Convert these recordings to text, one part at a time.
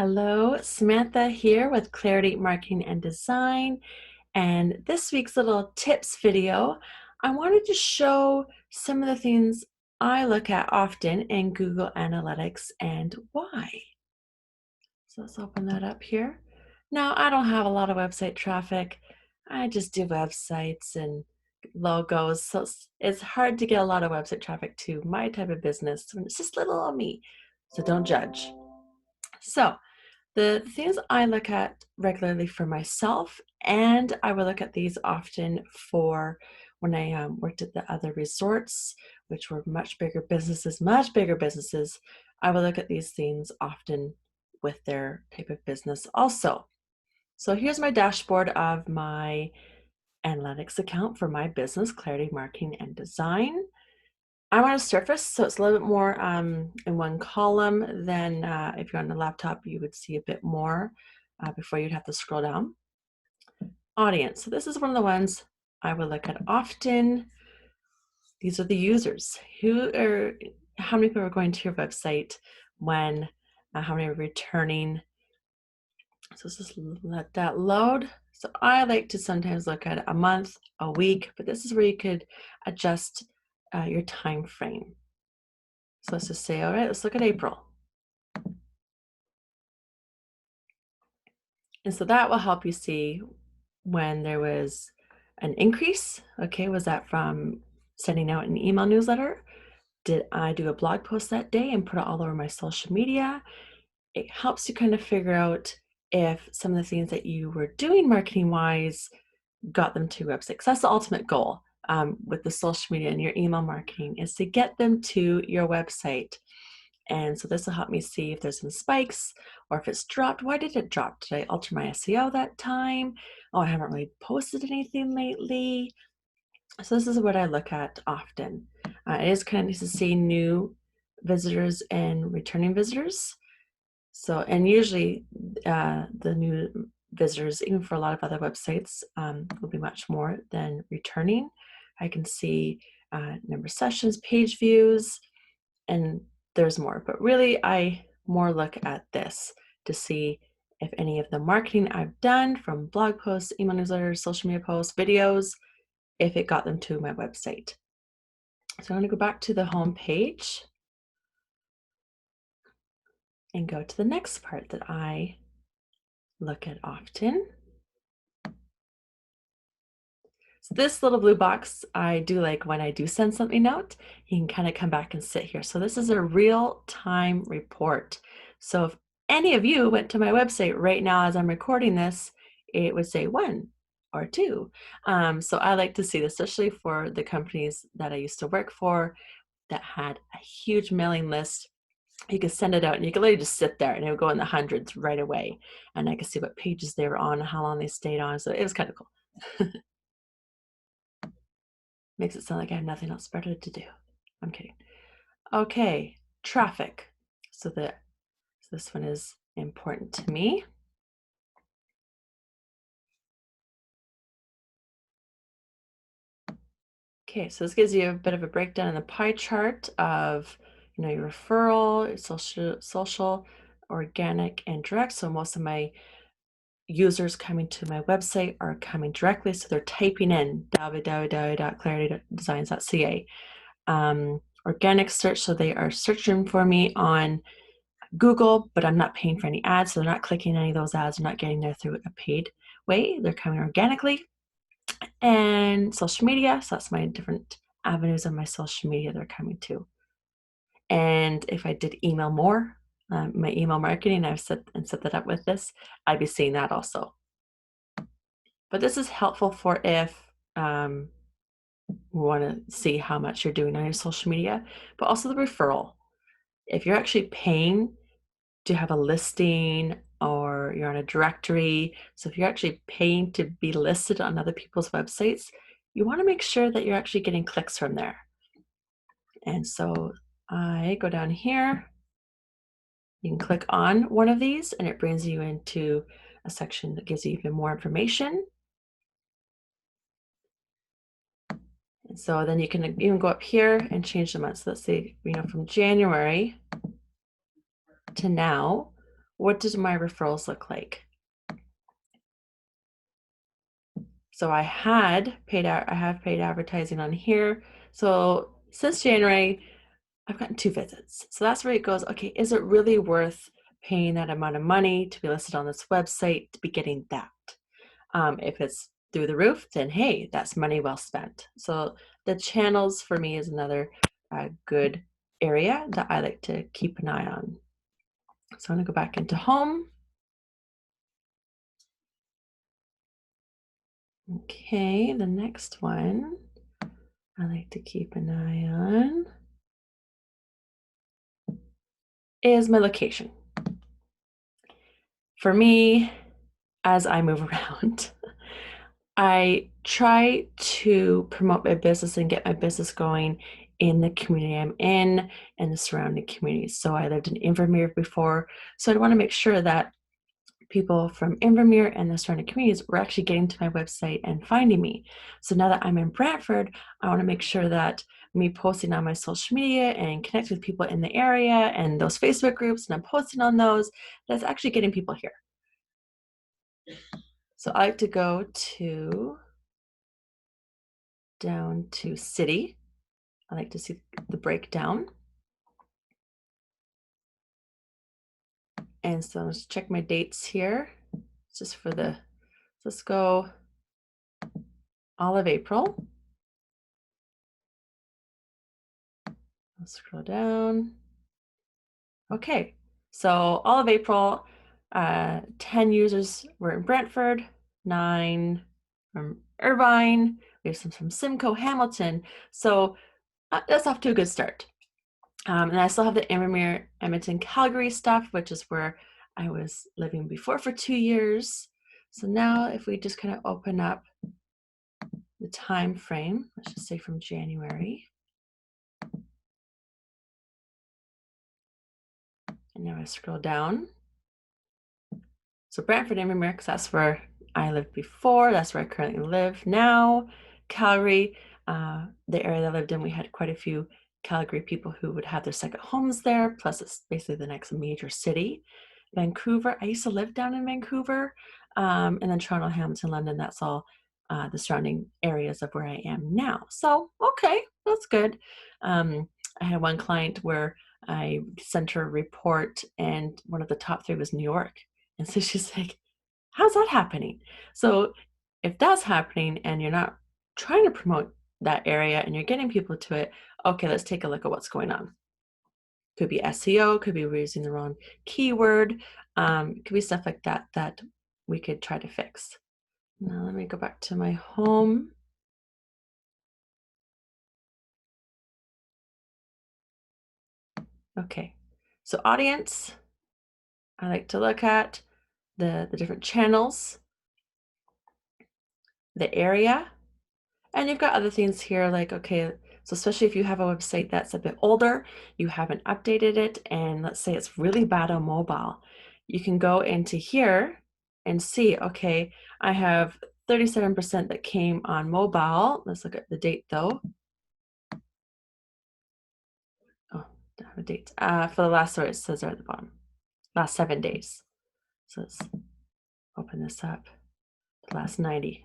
Hello, Samantha here with Clarity Marketing and Design. And this week's little tips video, I wanted to show some of the things I look at often in Google Analytics and why. So let's open that up here. Now, I don't have a lot of website traffic. I just do websites and logos. So it's hard to get a lot of website traffic to my type of business when it's just little on me. So don't judge. So the things I look at regularly for myself, and I will look at these often for when I worked at the other resorts, which were much bigger businesses, I will look at these things often with their type of business also. So here's my dashboard of my analytics account for my business, Clarity Marketing and Design. I'm on a Surface, so it's a little bit more in one column than if you're on a laptop, you would see a bit more before you'd have to scroll down. Audience, so this is one of the ones I would look at often. These are the users. How many people are going to your website when, how many are returning. So let's just let that load. So I like to sometimes look at a month, a week, but this is where you could adjust your time frame. So let's just say, all right, let's look at April. And so that will help you see when there was an increase. Okay, was that from sending out an email newsletter? Did I do a blog post that day and put it all over my social media? It helps you kind of figure out if some of the things that you were doing marketing wise got them to your website. Because that's the ultimate goal with the social media and your email marketing is to get them to your website. And so this will help me see if there's some spikes or if it's dropped. Why did it drop? Did I alter my SEO that time? Oh, I haven't really posted anything lately. So this is what I look at often. It is kind of nice to see new visitors and returning visitors. So, and usually the new visitors, even for a lot of other websites, will be much more than returning. I can see number of sessions, page views, and there's more. But really, I more look at this to see if any of the marketing I've done from blog posts, email newsletters, social media posts, videos, if it got them to my website. So I'm going to go back to the home page and go to the next part that I look at often. So this little blue box, I do like when I do send something out, you can kind of come back and sit here. So this is a real-time report. So if any of you went to my website right now as I'm recording this, it would say 1 or 2. So I like to see this, especially for the companies that I used to work for that had a huge mailing list. You could send it out and you could literally just sit there and it would go in the hundreds right away. And I could see what pages they were on, how long they stayed on. So it was kind of cool. Makes it sound like I have nothing else better to do. I'm kidding. Okay, traffic. So this one is important to me. Okay, so this gives you a bit of a breakdown in the pie chart of your referral, social, organic, and direct. So most of my users coming to my website are coming directly, so they're typing in www.claritydesigns.ca. Organic search, so they are searching for me on Google, but I'm not paying for any ads, so they're not clicking any of those ads. They're not getting there through a paid way. They're coming organically. And social media, so that's my different avenues of my social media they're coming to. And if I did email more, my email marketing, I've set that up with this, I'd be seeing that also. But this is helpful for if we want to see how much you're doing on your social media, but also the referral. If you're actually paying to have a listing or you're on a directory, so if you're actually paying to be listed on other people's websites, you want to make sure that you're actually getting clicks from there. And so I go down here. You can click on one of these and it brings you into a section that gives you even more information. And so then you can even go up here and change the month. So let's say, from January to now, what does my referrals look like? So I have paid advertising on here. So since January, I've gotten 2 visits. So that's where it goes, okay, is it really worth paying that amount of money to be listed on this website to be getting that? If it's through the roof, then hey, that's money well spent. So the channels for me is another good area that I like to keep an eye on. So I'm gonna go back into home. Okay, the next one I like to keep an eye on is my location. For me, as I move around, I try to promote my business and get my business going in the community I'm in and the surrounding communities. So I lived in Invermere before, so I want to make sure that people from Invermere and the surrounding communities were actually getting to my website and finding me. So now that I'm in Brantford, I want to make sure that me posting on my social media and connect with people in the area and those Facebook groups, and I'm posting on those, that's actually getting people here. So I like to go down to city. I like to see the breakdown. And so let's check my dates here. Just for let's go all of April. Let's scroll down. Okay, so all of April, 10 users were in Brantford, 9 from Irvine, we have some from Simcoe, Hamilton. So that's off to a good start. And I still have the Invermere, Edmonton, Calgary stuff, which is where I was living before for 2 years. So now if we just kind of open up the time frame, let's just say from January. And now I scroll down. So Brantford, Invermere, because that's where I lived before. That's where I currently live now. Calgary, the area that I lived in, we had quite a few Calgary people who would have their second homes there. Plus, it's basically the next major city. Vancouver, I used to live down in Vancouver. And then Toronto, Hamilton, London, that's all the surrounding areas of where I am now. So, okay, that's good. I had one client where I sent her a report, and one of the top 3 was New York. And so she's like, how's that happening? So if that's happening and you're not trying to promote that area and you're getting people to it, okay, let's take a look at what's going on. Could be SEO, could be we're using the wrong keyword, could be stuff like that that we could try to fix. Now let me go back to my home. Okay, so audience, I like to look at the different channels, the area, and you've got other things here like, okay, so especially if you have a website that's a bit older, you haven't updated it, and let's say it's really bad on mobile, you can go into here and see, okay, I have 37% that came on mobile. Let's look at the date though. Oh, don't have a date. For the last, sorry, it says there at the bottom, last 7 days. So let's open this up, the last 90.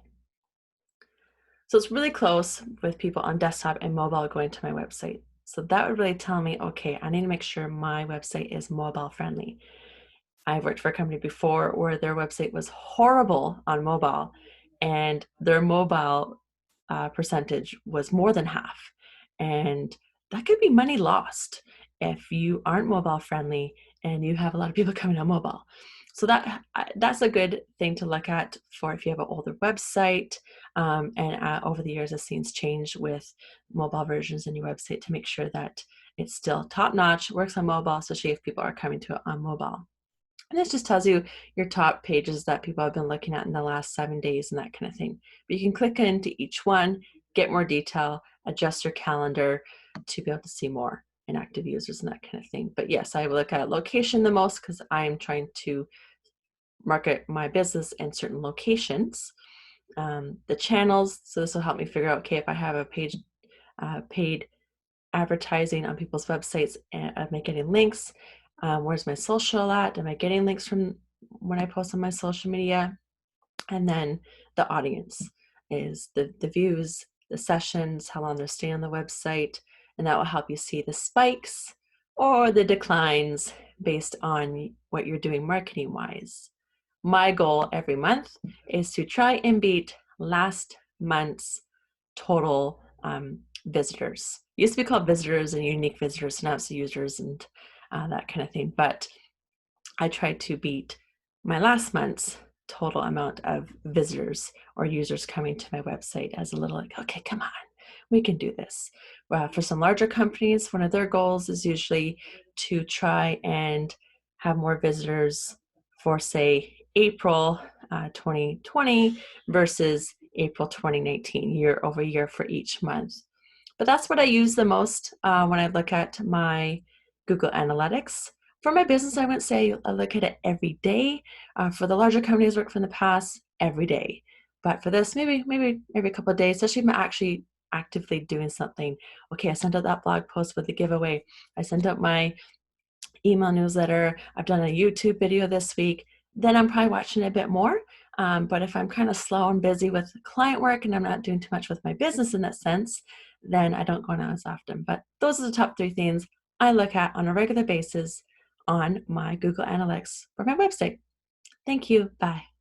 So it's really close with people on desktop and mobile going to my website. So that would really tell me, okay, I need to make sure my website is mobile friendly. I've worked for a company before where their website was horrible on mobile, and their mobile percentage was more than half. And that could be money lost if you aren't mobile friendly and you have a lot of people coming on mobile. So that's a good thing to look at for if you have an older website. And over the years, as things change with mobile versions in your website, to make sure that it's still top notch, works on mobile, especially if people are coming to it on mobile. And this just tells you your top pages that people have been looking at in the last 7 days and that kind of thing. But you can click into each one, get more detail, adjust your calendar to be able to see more inactive users and that kind of thing. But yes, I will look at location the most because I'm trying to market my business in certain locations. The channels, so this will help me figure out, okay, if I have a page, paid advertising on people's websites and of me getting links, Where's my social at? Am I getting links from when I post on my social media? And then the audience is the views, the sessions, how long they're staying on the website, and that will help you see the spikes or the declines based on what you're doing marketing wise. My goal every month is to try and beat last month's total visitors. It used to be called visitors and unique visitors, now it's users and that kind of thing. But I tried to beat my last month's total amount of visitors or users coming to my website as a little like, okay, come on, we can do this. For some larger companies, one of their goals is usually to try and have more visitors for, say, April 2020 versus April 2019, year over year for each month. But that's what I use the most when I look at my Google Analytics. For my business, I wouldn't say I look at it every day. For the larger companies I worked for in the past, every day. But for this, maybe every couple of days, especially if I'm actually actively doing something. Okay, I sent out that blog post with the giveaway. I sent out my email newsletter. I've done a YouTube video this week. Then I'm probably watching a bit more. But if I'm kind of slow and busy with client work and I'm not doing too much with my business in that sense, then I don't go on as often. But those are the top 3 things I look at on a regular basis on my Google Analytics for my website. Thank you. Bye.